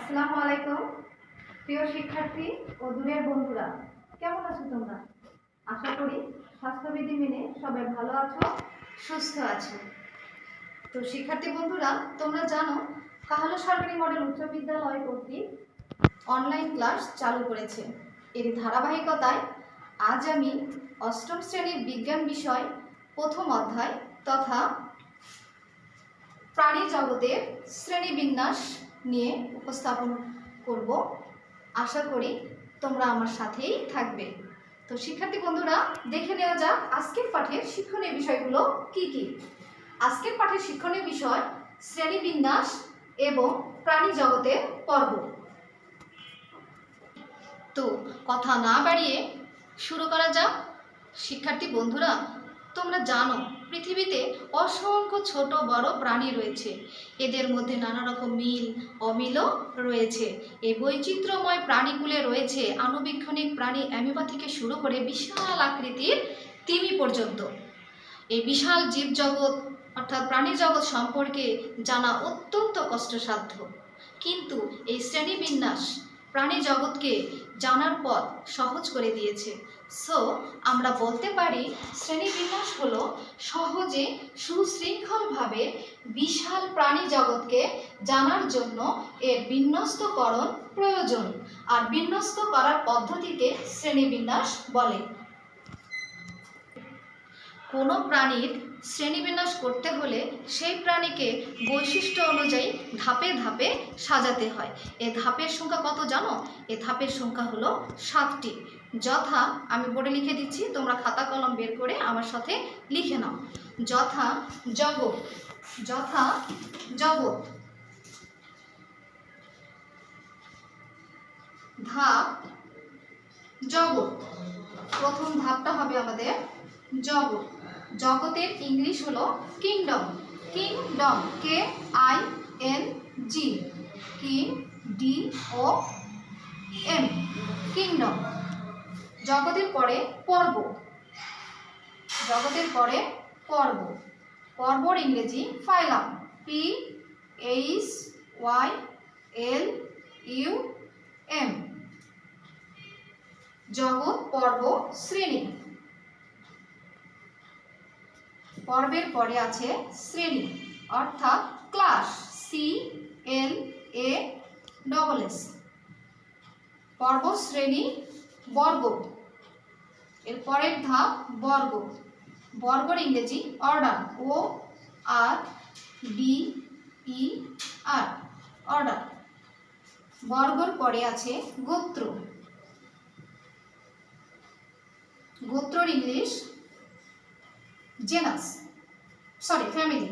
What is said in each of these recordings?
আসসালামু আলাইকুম প্রিয় শিক্ষার্থী ও দূরের বন্ধুরা, কেমন আছো তোমরা? আশা করি স্বাস্থ্যবিধি মেনে সবাই ভালো আছো, সুস্থ আছো। তো শিক্ষার্থী বন্ধুরা, তোমরা জানো কাহালু সরকারি মডেল উচ্চ বিদ্যালয় কর্তৃক অনলাইন ক্লাস চালু করেছে। এর ধারাবাহিকতায় আজ আমি অষ্টম শ্রেণীর বিজ্ঞান বিষয় প্রথম অধ্যায় তথা প্রাণী জগতের শ্রেণীবিন্যাস নিয়ে উপস্থাপন করব। আশা করি তোমরা আমার সাথেই থাকবে। তো শিক্ষার্থী বন্ধুরা, দেখে নেওয়া যাক আজকের পাঠের শিক্ষণীয় বিষয়গুলো কি কি। আজকের পাঠের শিক্ষণীয় বিষয় শ্রেণীবিন্যাস এবং প্রাণী জগতের পর্ব। তো কথা না বাড়িয়ে শুরু করা যাক। শিক্ষার্থী বন্ধুরা, তোমরা জানো পৃথিবীতে অসংখ্য ছোট বড় প্রাণী রয়েছে। এদের মধ্যে নানা রকম মিল অমিলও রয়েছে। এই বৈচিত্র্যময় প্রাণীগুলো রয়েছে আণুবীক্ষণিক প্রাণী অ্যামিবা থেকে শুরু করে বিশাল আকৃতির তিমি পর্যন্ত। এই বিশাল জীবজগৎ অর্থাৎ প্রাণী জগৎ সম্পর্কে জানা অত্যন্ত কষ্টসাধ্য, কিন্তু এই শ্রেণীবিন্যাস প্রাণী জগৎকে জানার পথ সহজ করে দিয়েছে। সো আমরা বলতে পারি শ্রেণীবিন্যাস হলো সহজে সুশৃঙ্খলভাবে বিশাল প্রাণী জগৎকে জানার জন্য এর বিন্যস্তকরণ প্রয়োজন, আর বিন্যস্ত করার পদ্ধতিকে শ্রেণীবিন্যাস বলে। কোনো প্রাণীর শ্রেণীবিন্যাস করতে হলে সেই প্রাণীকে বৈশিষ্ট্য অনুযায়ী ধাপে ধাপে সাজাতে হয়। এ ধাপের সংখ্যা কত জানো? এ ধাপের সংখ্যা হলো 7টি। যথা, আমি বোর্ডে লিখে দিচ্ছি, তোমরা খাতা কলম বের করে আমার সাথে লিখে নাও। যথা জগৎ, যথা জগৎ। ধাপ জগৎ, প্রথম ধাপটা হবে আমাদের জগৎ। জগতের ইংলিশ হলো kingdom. Kingdom, KING, KINGDOM, kingdom. জগতের পরে পর্ব। জগতের পরে পর্ব। পর্বর ইংরেজি ফাইলাম, PHYLUM। জগৎ পর্ব শ্রেণী। পর্বের পরে আছে শ্রেণী অর্থাৎ ক্লাস, CLASS। পর্ব শ্রেণী বর্গ। এর পরের ধাপ বর্গ। বর্গর ইংরেজি অর্ডার, ORDER, অর্ডার। বর্গর পরে আছে গোত্র। গোত্রর ইংলিশ জেনাস, ফ্যামিলি,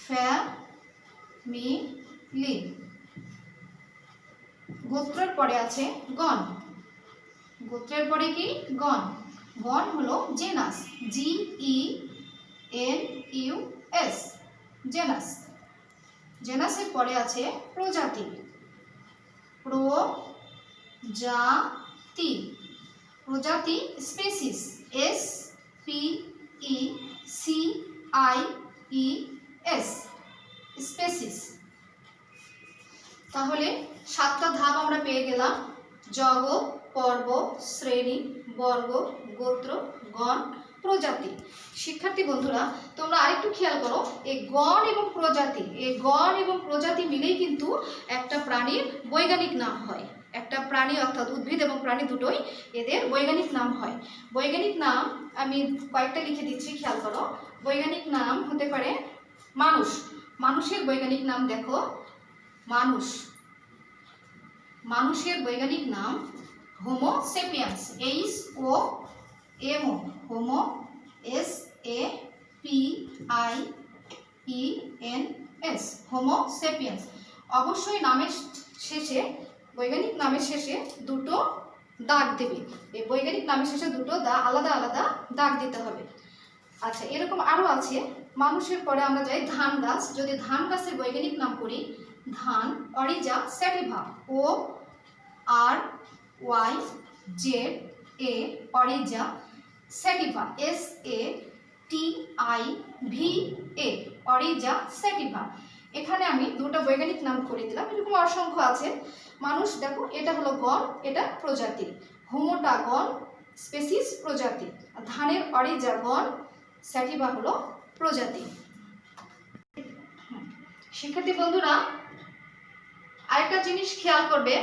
ফ্যামিলি। গোত্রের পরে আছে গণ। গোত্রের পরে কি? গণ। গণ হলো জেনাস, GENUS, জেনাস। জেনাসের পরে আছে প্রজাতি, প্রজাতি। প্রজাতি স্পেসিস, SPECIES, স্পেসিস। তাহলে 7টা ধাপ আমরা পেয়ে গেলাম: জগৎ, পর্ব, শ্রেণী, বর্গ, গোত্র, গণ, প্রজাতি। শিক্ষার্থী বন্ধুরা, তোমরা আরেকটু খেয়াল করো, এই গণ এবং প্রজাতি, এই গণ এবং প্রজাতি মিলেই কিন্তু একটা প্রাণীর বৈজ্ঞানিক নাম হয়। একটা প্রাণী অর্থাৎ উদ্ভিদ এবং প্রাণী দুটোই এদের বৈজ্ঞানিক নাম হয়। বৈজ্ঞানিক নাম আমি কয়েকটা লিখে দিচ্ছি, খেয়াল করো। বৈজ্ঞানিক নাম হতে পারে মানুষ। মানুষের বৈজ্ঞানিক নাম দেখো, মানুষ। মানুষের বৈজ্ঞানিক নাম Homo sapiens, HOMO, Homo, SAPIENS, Homo sapiens. অবশ্যই নামের শেষে, বৈজ্ঞানিক নামের শেষে দুটো দাগ দেবে। এই বৈজ্ঞানিক নামের শেষে দুটো আলাদা আলাদা দাগ দিতে হবে। আচ্ছা, এরকম আরও আছে। মানুষের পরে আমরা যাই ধান গাছ। যদি ধান গাছের বৈজ্ঞানিক নাম করি, ধান, Oryza sativa, ORYZA, Oryza sativa, SATIVA, Oryza sativa. এখানে আমি দুটো বৈজ্ঞানিক নাম করে দিলাম, এরকম অসংখ্য আছে মানুষ। দেখো এটা হলো গণ, এটা প্রজাতি। হোমোটা গণ, স্পেসিস প্রজাতি। ধানের অরিজা গণ, স্যাটিভা হলো প্রজাতি। শিক্ষার্থী বন্ধুরা আরেকটা জিনিস খেয়াল করবে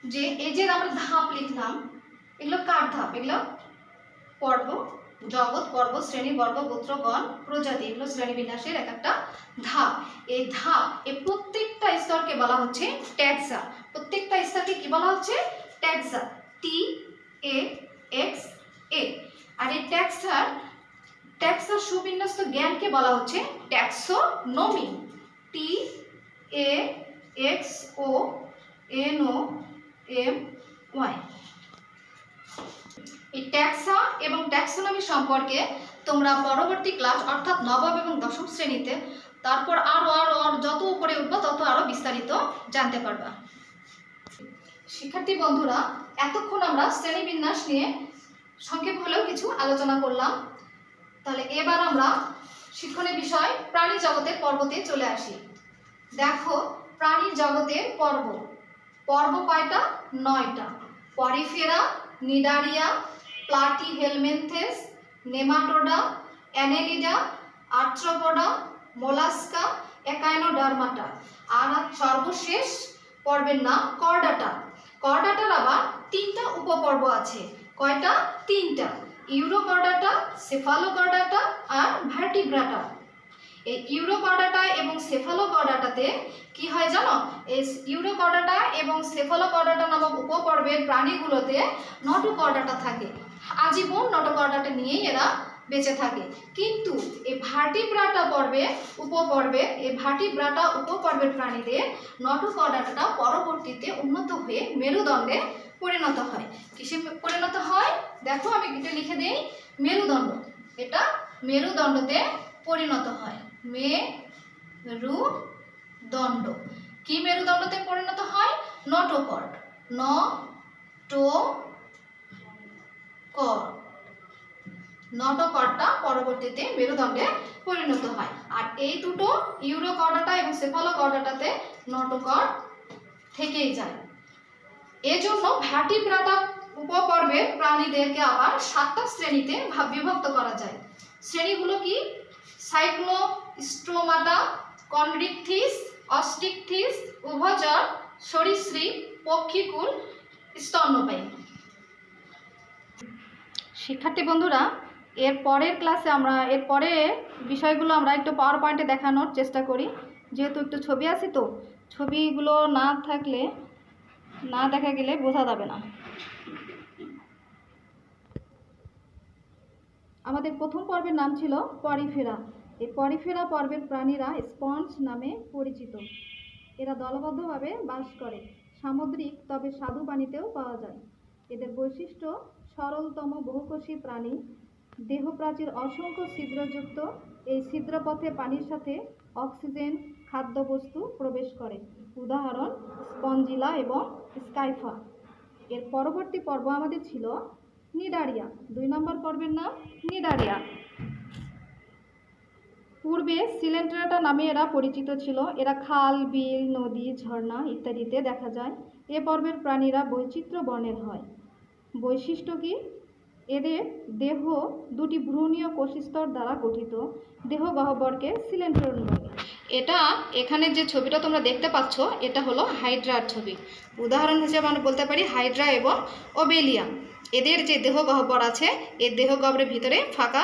যে এই যে আমরা ধাপ লিখলাম, এগুলো কার ধাপ? এগুলো পর্ব, জগৎ, পর্ব, শ্রেণী, বর্গ, গোত্র, গণ, প্রজাতি, এগুলো শ্রেণীবিন্যাসের এক একটা ধাপ। এই ধাপ, এই প্রত্যেকটা স্তরকে বলা হচ্ছে ট্যাক্সা। প্রত্যেকটা স্তরকে কি বলা হচ্ছে? ট্যাক্সা। TAXA। আর এই ট্যাক্সার সুবিন্যস্ত জ্ঞানকে বলা হচ্ছে ট্যাক্সোনমি। TAXONOMY। এই ট্যাক্সা এবং ট্যাক্সোনমি সম্পর্কে তোমরা পরবর্তী ক্লাস অর্থাৎ নবম এবং দশম শ্রেণীতে, তারপর আরো যত উপরে উঠবো তত আরো বিস্তারিত জানতে পারবা। শিক্ষার্থী বন্ধুরা এতক্ষণ আমরা শ্রেণীবিন্যাস নিয়ে সংক্ষেপ হলেও কিছু আলোচনা করলাম। তাহলে এবার আমরা শিক্ষণীয় বিষয় প্রাণী জগতের পর্বতে চলে আসি। দেখো প্রাণী জগতের পর্ব কয়টা? 9টা। Porifera, Cnidaria, Platyhelminthes, Nematoda, Annelida, Arthropoda, Mollusca, Echinodermata. আর সর্বশেষ পর্বের নাম কর্ডাটা। কর্ডাটার আবার 3টা উপপর্ব আছে। কয়টা? 3টা। ইউরোকর্ডাটা, সেফালোকর্ডাটা আর ভার্টিব্রাটা। এই ইউরোকর্ডাটা এবং সেফালোকর্ডাটাতে কি হয় জানো? এই ইউরোকর্ডাটা এবং সেফালোকর্ডাটা নামক উপপর্বের প্রাণীগুলোতে নটোকর্ডাটা থাকে। আজীবন নটোকর্ডাটা নিয়েই এরা বেঁচে থাকে। কিন্তু এই ভার্টিব্রাটা উপপর্বের প্রাণীদের নটোকর্ডাটা পরবর্তীতে উন্নত হয়ে মেরুদণ্ডে পরিণত হয়। কিসে পরিণত হয়? দেখো আমি এটা লিখে দেই, মেরুদণ্ড। এটা মেরুদণ্ডতে পরিণত হয়। মেরুদণ্ড। কি মেরুদণ্ডতে পরিণত হয়? নটোকর্ড। নটোকর্ডটা পরবর্তীতে মেরুদণ্ডে পরিণত হয়। আর এই দুটো ইউরোকর্ডাটা এবং সেফালোকর্ডাটাতে নটোকর্ড থেকেই যায়। এজন্য ভার্টিব্রাটা উপপর্বের প্রাণীদেরকে আবার 7টা শ্রেণীতে বিভক্ত করা যায়। শ্রেণীগুলো কি? সাইক্লোস্ট্রোমাটা, কন্ড্রিকথিস, অস্টিকথিস, উভচর, সরীসৃপ, পক্ষীকুল, স্তন্যপায়ী। শিক্ষার্থী বন্ধুরা এর পরের ক্লাসে এর পরের বিষয়গুলো আমরা একটু পাওয়ার পয়েন্টে দেখানোর চেষ্টা করি, যেহেতু একটু ছবি আছে তো ছবিগুলো না দেখা গেলে বোঝা যাবে না। আমাদের প্রথম পর্বের নাম ছিল পরিফেরা। এই পরিফেরা পর্বের প্রাণীরা স্পঞ্জ নামে পরিচিত। এরা দলবদ্ধভাবে বাস করে। সামুদ্রিক তবে স্বাদু পানিতেও পাওয়া যায়। এদের বৈশিষ্ট্য সরলতম বহুকোষী প্রাণী। দেহপ্রাচীর অসংখ্য ছিদ্রযুক্ত। এই ছিদ্রপথে পানির সাথে অক্সিজেন, খাদ্যবস্তু প্রবেশ করে। উদাহরণ স্পঞ্জিলা এবং স্কাইফা। এর পরবর্তী পর্ব আমাদের ছিল নিডারিয়া। 2 নম্বর পর্বের নাম নিডারিয়া। পূর্বে সিলেন্ট্রাটা নামে এরা পরিচিত ছিল। এরা খাল, বিল, নদী, ঝর্ণা ইত্যাদিতে দেখা যায়। এ পর্বের প্রাণীরা বৈচিত্র্য বর্ণের হয়। বৈশিষ্ট্য কি? এদের দেহ 2টি ভ্রূণীয় কোষস্তর দ্বারা গঠিত। দেহ গহ্বরকে সিলেন্ট্রন বলে। এটা এখানে যে ছবিটা তোমরা দেখতে পাচ্ছ এটা হলো হাইড্রার ছবি। উদাহরণ হিসেবে আমরা বলতে পারি হাইড্রা এবং ওবেলিয়া। এদের যে দেহ গহ্বর আছে এই দেহ গহ্বরের ভিতরে ফাঁকা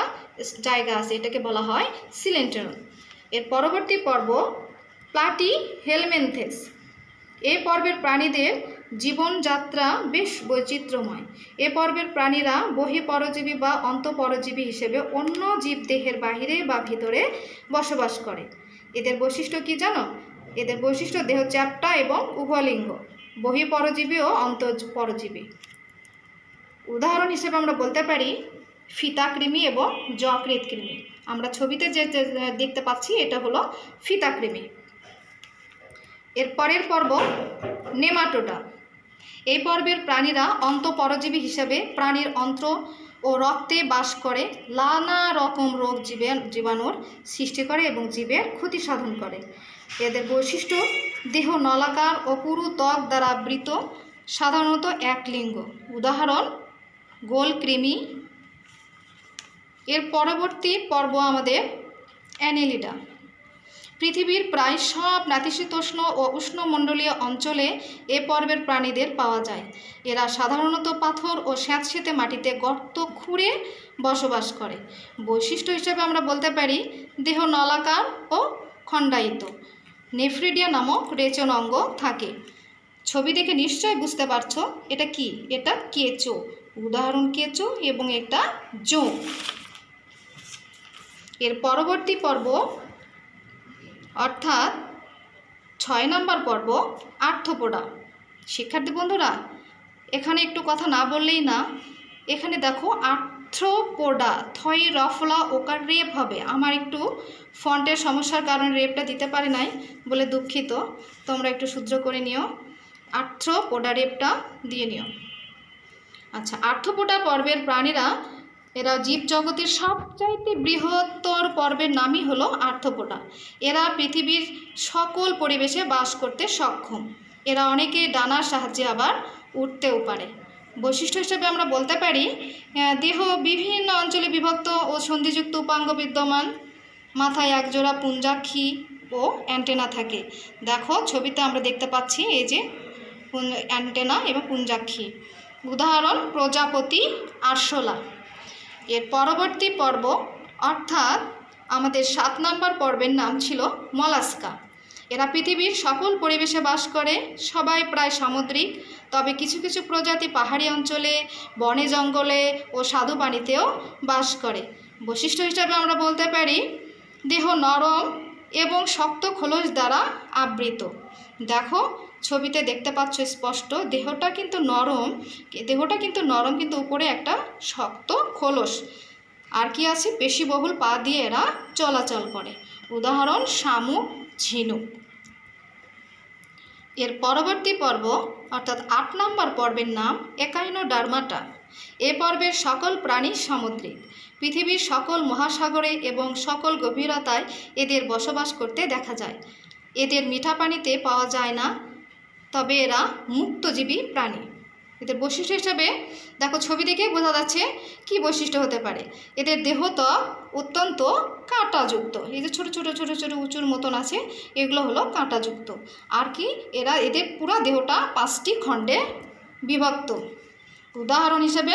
জায়গা আছে, এটাকে বলা হয় সিলেন্ট্রন। এর পরবর্তী পর্ব প্লাটিহেলমিনথেস। এই পর্বের প্রাণীদের জীবনযাত্রা বেশ বৈচিত্র্যময়। এ পর্বের প্রাণীরা বহিঃপরজীবী বা অন্তঃপরজীবী হিসেবে অন্য জীবদেহের বাহিরে বা ভিতরে বসবাস করে। এদের বৈশিষ্ট্য কি জানো? এদের বৈশিষ্ট্য দেহ চ্যাপ্টা এবং উভয়লিঙ্গ, বহিঃপরজীবী ও অন্তঃপরজীবী। উদাহরণ হিসেবে আমরা বলতে পারি ফিতাকৃমি এবং যকৃৎ কৃমি। আমরা ছবিতে যে দেখতে পাচ্ছি এটা হলো ফিতাকৃমি। এর পরের পর্ব নেমাটোডা। এই পর্বের প্রাণীরা অন্তঃপরজীবী হিসেবে প্রাণীর অন্ত্র ও রক্তে বাস করে, নানা রকম রোগ জীবাণুর সৃষ্টি করে এবং জীবের ক্ষতি সাধন করে। এদের বৈশিষ্ট্য: দেহ নলাকার ও পুরু ত্বক দ্বারা আবৃত, সাধারণত এক লিঙ্গ। উদাহরণ: গোল কৃমি। এর পরবর্তী পর্ব আমাদের অ্যানেলিডা। পৃথিবীর প্রায় সব নাতিশীতোষ্ণ ও উষ্ণমণ্ডলীয় অঞ্চলে এ পর্বের প্রাণীদের পাওয়া যায়। এরা সাধারণত পাথর ও স্যাঁতসেঁতে মাটিতে গর্ত খুঁড়ে বসবাস করে। বৈশিষ্ট্য হিসেবে আমরা বলতে পারি দেহ নলাকার ও খণ্ডায়িত। নেফ্রিডিয়া নামক রেচন অঙ্গ থাকে। ছবি দেখে নিশ্চয়ই বুঝতে পারছো এটা কি। এটা কেঁচো, উদাহরণ কেঁচো, এবং এটা জোঁক। এর পরবর্তী পর্ব অর্থাৎ 6 নম্বর পর্ব আর্থ্রোপোডা। শিক্ষার্থী বন্ধুরা, এখানে একটু কথা না বললেই না। এখানে দেখো আর্থ্রোপোডা, থই রফলা ওকার রেপ হবে। আমার একটু ফন্টের সমস্যার কারণে রেপটা দিতে পারি নাই বলে দুঃখিত, তোমরা একটু সহ্য করে নিও। আর্থ্রোপোডা রেপটা দিয়ে নিও। আচ্ছা, আর্থ্রোপোডা পর্বের প্রাণীরা, এরা জীবজগতের সবচাইতে বৃহত্তর পর্বের নামই হলো আর্থ্রোপোডা। এরা পৃথিবীর সকল পরিবেশে বাস করতে সক্ষম। এরা অনেকে ডানার সাহায্যে আবার উঠতেও পারে। বৈশিষ্ট্য হিসেবে আমরা বলতে পারি দেহ বিভিন্ন অঞ্চলে বিভক্ত ও সন্ধিযুক্ত উপাঙ্গ বিদ্যমান। মাথায় একজোড়া পুঞ্জাক্ষী ও অ্যান্টেনা থাকে। দেখো ছবিতে আমরা দেখতে পাচ্ছি এই যে অ্যান্টেনা এবং পুঞ্জাক্ষী। উদাহরণ: প্রজাপতি, আরশোলা। এর পরবর্তী পর্ব অর্থাৎ আমাদের 7 নম্বর পর্বের নাম ছিল মলাস্কা। এরা পৃথিবীর সকল পরিবেশে বাস করে। সবাই প্রায় সামুদ্রিক, তবে কিছু কিছু প্রজাতি পাহাড়ি অঞ্চলে, বনে জঙ্গলে ও স্বাদু পানিতেও বাস করে। বৈশিষ্ট্য হিসাবে আমরা বলতে পারি দেহ নরম এবং শক্ত খোলস দ্বারা আবৃত। দেখো ছবিতে দেখতে পাচ্ছ স্পষ্ট, দেহটা কিন্তু নরম, কিন্তু উপরে একটা শক্ত খোলস। আর কি আছে? পেশিবহুল পা দিয়ে এরা চলাচল করে। উদাহরণ: শামুক, ঝিনুক। এর পরবর্তী পর্ব অর্থাৎ 8 নম্বর পর্বের নাম একাইনোডার্মাটা। এ পর্বের সকল প্রাণী সামুদ্রিক। পৃথিবীর সকল মহাসাগরে এবং সকল গভীরতায় এদের বসবাস করতে দেখা যায়। এদের মিঠা পানিতে পাওয়া যায় না, তবে এরা মুক্তজীবী প্রাণী। এদের বৈশিষ্ট্য হিসাবে দেখো ছবি দেখে বোঝা যাচ্ছে কি বৈশিষ্ট্য হতে পারে। এদের দেহত্বক অত্যন্ত কাঁটাযুক্ত। এই যে ছোট ছোট ছোট ছোট উঁচুর মতন আছে, এগুলো হলো কাঁটাযুক্ত। আর কি, এদের পুরা দেহটা 5টি খণ্ডে বিভক্ত। উদাহরণ হিসেবে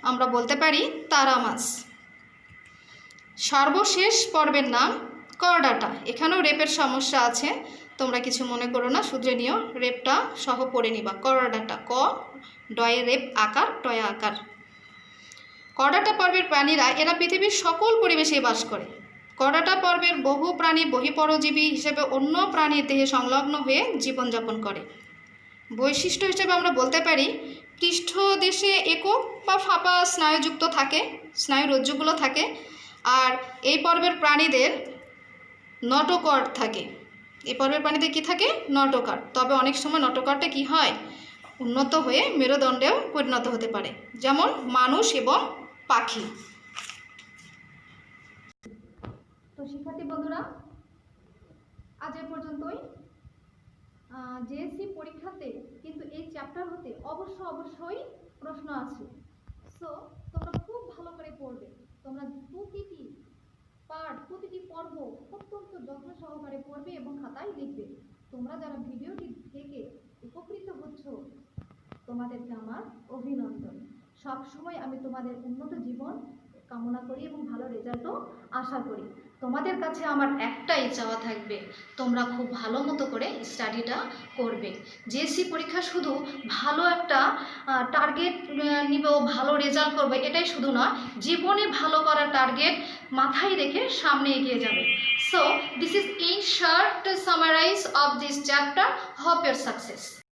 আমরা বলতে পারি তারা মাছ। সর্বশেষ পর্বের নাম করডাটা। এখানেও রেপের সমস্যা আছে, তোমরা কিছু মনে করো না, শুধরে নিও, রেপটা সহ পড়ে নিবা। করডাটা, ক ডয়ে রেপ আকার, টয়া আকার। করডাটা পর্বের প্রাণীরা, এরা পৃথিবীর সকল পরিবেশে বাস করে। করডাটা পর্বের বহু প্রাণী বহিঃপরজীবী হিসেবে অন্য প্রাণীর দেহে সংলগ্ন হয়ে জীবনযাপন করে। বৈশিষ্ট্য হিসেবে আমরা বলতে পারি পৃষ্ঠদেশে একক বা ফাঁপা স্নায়ুযুক্ত থাকে, স্নায়ুরজ্জুগুলো থাকে। আর এই পর্বের প্রাণীদের নটোকর্ড থাকে। এই পর্বের প্রাণীদের কী থাকে? নটোকর্ড। তবে অনেক সময় নটোকর্ডটা কী হয়? উন্নত হয়ে মেরুদণ্ডেও পরিণত হতে পারে, যেমন মানুষ এবং পাখি। তো শিক্ষার্থী বন্ধুরা, আজ এ পর্যন্তই। জেএসসি পরীক্ষাতে কিন্তু এই চ্যাপ্টার হতে অবশ্যই প্রশ্ন আছে। সো তোমরা খুব ভালো করে পড়বে। তোমরা প্রতিটি পার্ট, প্রতিটি পর্ব অত্যন্ত যত্ন সহকারে পড়বে এবং খাতায় লিখবে। তোমরা যারা ভিডিওটি দেখে উপকৃত হচ্ছ, তোমাদেরকে আমার অভিনন্দন। সবসময় আমি তোমাদের উন্নত জীবন কামনা করি এবং ভালো রেজাল্টও আশা করি। তোমাদের কাছে আমার একটাই চাওয়া থাকবে, তোমরা খুব ভালো মতো করে স্টাডিটা করবে। জেএসসি পরীক্ষা শুধু ভালো একটা টার্গেট নিবে ও ভালো রেজাল্ট করবে এটাই শুধু নয়, জীবনে ভালো করার টার্গেট মাথায় রেখে সামনে এগিয়ে যাবে। So this is in short summarize of this chapter. Hope your success.